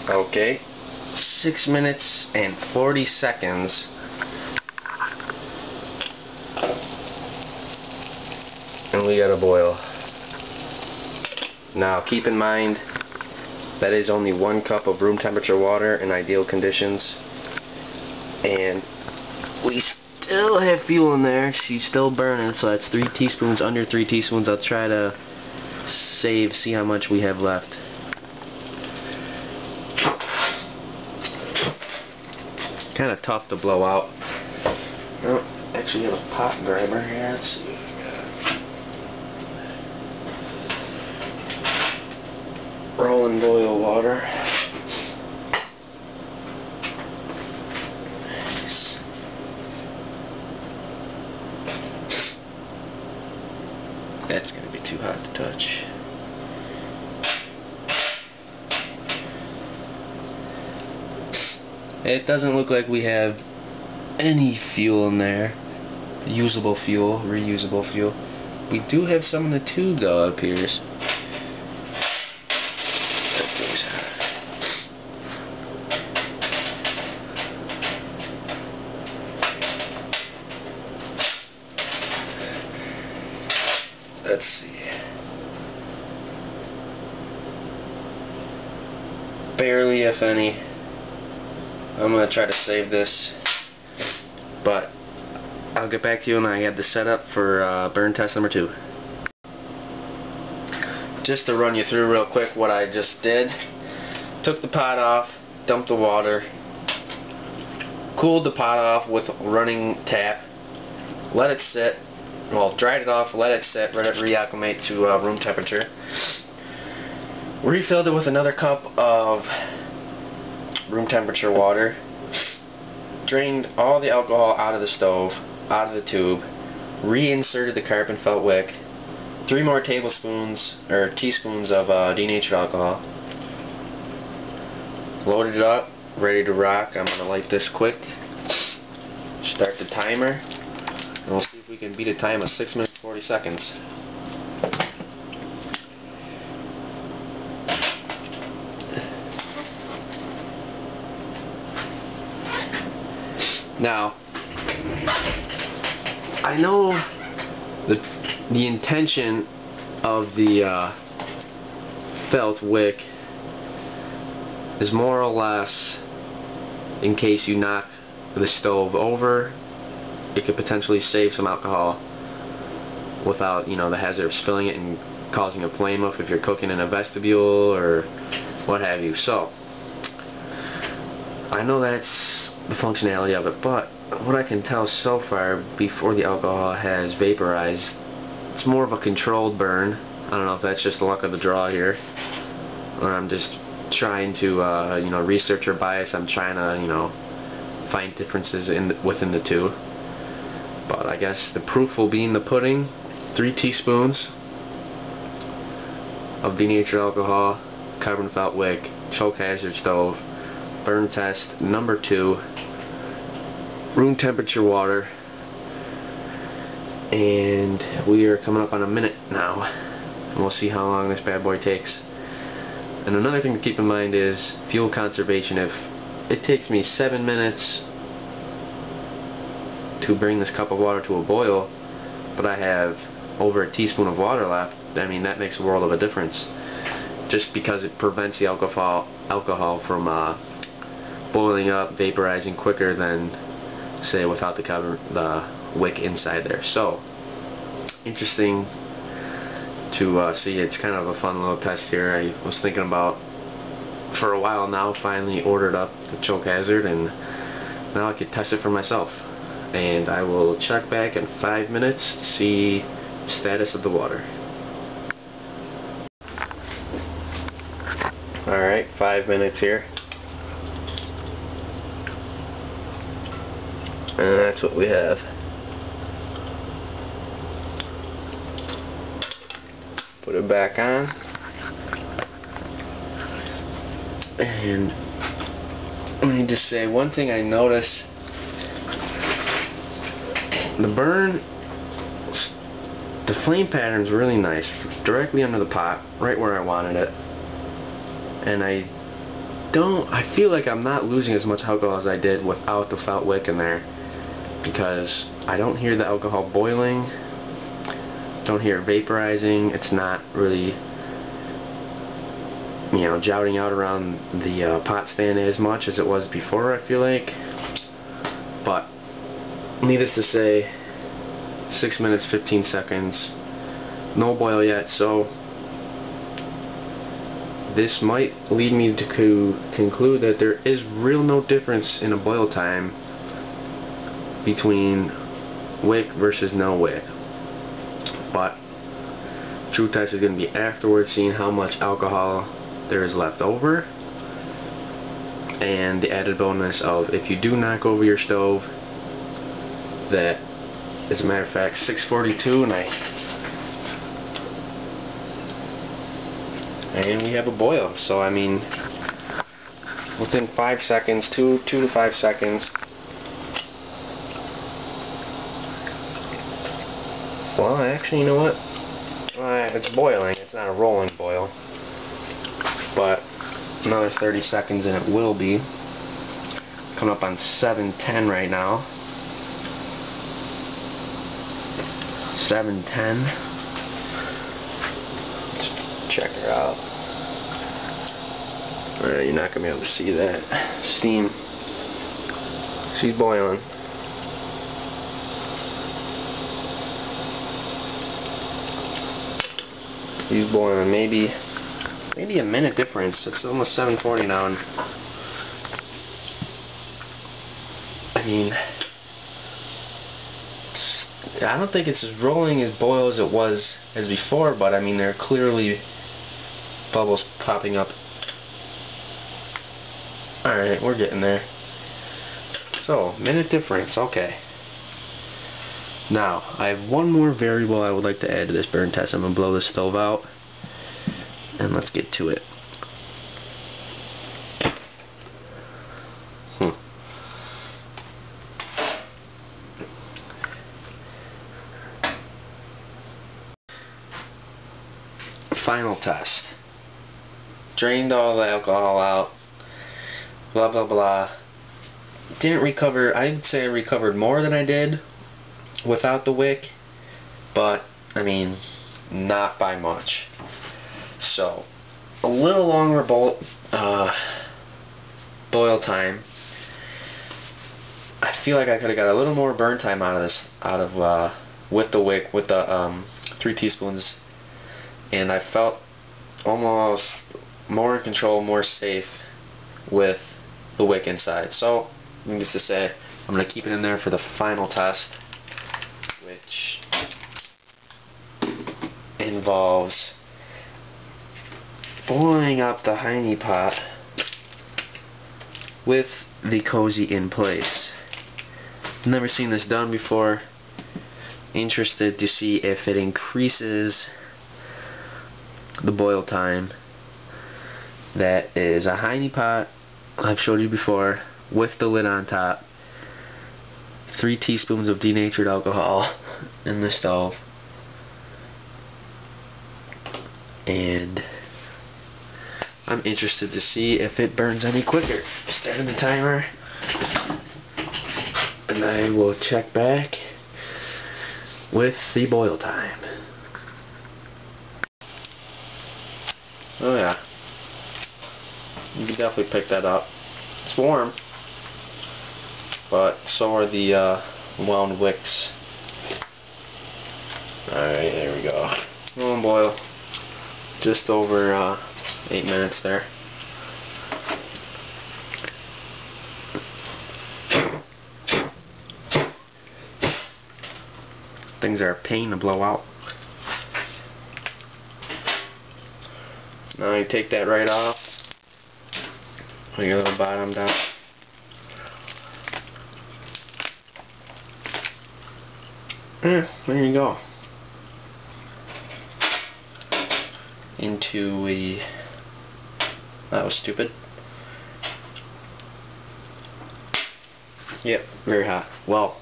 Okay, 6 minutes and 40 seconds. And we got a boil. Now keep in mind that is only 1 cup of room temperature water in ideal conditions. And we still have fuel in there. She's still burning, so that's 3 teaspoons, under 3 teaspoons. I'll try to see how much we have left. Kind of tough to blow out. Oh, actually have a pot grabber here. Let's see what we got. Rolling boil water. Nice. That's going to be too hot to touch. It doesn't look like we have any fuel in there. Usable fuel, reusable fuel. We do have some in the tube though, it appears. That thing's hot. Let's see. Barely, if any. I'm going to try to save this, but I'll get back to you when I have the setup for burn test number 2. Just to run you through real quick what I just did. Took the pot off, dumped the water, cooled the pot off with running tap, let it sit, well, dried it off, let it sit, let it reacclimate to room temperature. Refilled it with another cup of room temperature water, drained all the alcohol out of the stove, out of the tube, reinserted the carbon felt wick, 3 more tablespoons or teaspoons of denatured alcohol, loaded it up, ready to rock. I'm going to light this quick, start the timer, and we'll see if we can beat a time of 6 minutes 40 seconds. Now, I know the intention of the felt wick is more or less in case you knock the stove over, it could potentially save some alcohol without, the hazard of spilling it and causing a flame up if you're cooking in a vestibule or what have you. So, I know that's the functionality of it, but what I can tell so far before the alcohol has vaporized, it's more of a controlled burn. I don't know if that's just the luck of the draw here, or I'm just trying to research or bias. I'm trying to find differences within the two, but I guess the proof will be in the pudding. 3 teaspoons of denatured alcohol, carbon felt wick, choke hazard stove, burn test number 2, room temperature water, and we are coming up on a minute now, and we'll see how long this bad boy takes. And another thing to keep in mind is fuel conservation. If it takes me 7 minutes to bring this cup of water to a boil, but I have over a teaspoon of water left, I mean, that makes a world of a difference, just because it prevents the alcohol from boiling up, vaporizing quicker than, say, without the wick inside there. So, interesting to see. It's kind of a fun little test here. I was thinking about, for a while now, finally ordered up the choke hazard, and now I could test it for myself. And I will check back in 5 minutes to see the status of the water. Alright, 5 minutes here. And that's what we have. Put it back on. And let me just say one thing I noticed. The burn, the flame pattern's really nice. Directly under the pot, right where I wanted it. And I I feel like I'm not losing as much alcohol as I did without the felt wick in there, because I don't hear the alcohol boiling, don't hear it vaporizing. It's not really, you know, jouting out around the pot stand as much as it was before, I feel like. But needless to say, 6 minutes 15 seconds, no boil yet, so this might lead me to conclude that there is real no difference in a boil time between wick versus no wick. But true test is going to be afterwards, seeing how much alcohol there is left over, and the added bonus of if you do knock over your stove, that, as a matter of fact, 6:42 and we have a boil. So I mean, within 5 seconds, 2 to 5 seconds. Well, actually, you know what? It's boiling. It's not a rolling boil, but another 30 seconds and it will be. Coming up on 7:10 right now. 7:10. Let's check her out. You're not gonna be able to see that steam. She's boiling. She's boiling. Maybe a minute difference. It's almost 7:40 now, and I mean, I don't think it's as rolling as boil as it was as before, but I mean, there are clearly bubbles popping up. Alright, we're getting there. So, minute difference, okay. Now, I have one more variable I would like to add to this burn test. I'm going to blow the stove out, and let's get to it. Final test. Drained all the alcohol out. Blah blah blah. Didn't recover. I'd say I recovered more than I did without the wick, but I mean, not by much. So a little longer boil time. I feel like I could have got a little more burn time out of this, with the wick, with the 3 teaspoons, and I felt almost more in control, more safe with the wick inside. So, needless to say, I'm going to keep it in there for the final test, which involves boiling up the hiney pot with the cozy in place. Never seen this done before. Interested to see if it increases the boil time. That is a hiney pot I've showed you before, with the lid on top, 3 teaspoons of denatured alcohol in the stove, and I'm interested to see if it burns any quicker. Starting the timer, and I will check back with the boil time. Oh yeah, you can definitely pick that up. It's warm, but so are the wound wicks. Alright, there we go. Long boil. Just over 8 minutes there. Things are a pain to blow out. Now you take that right off. Put your little bottom down. Yeah, there you go. Into a... That was stupid. Yep, very hot. Well,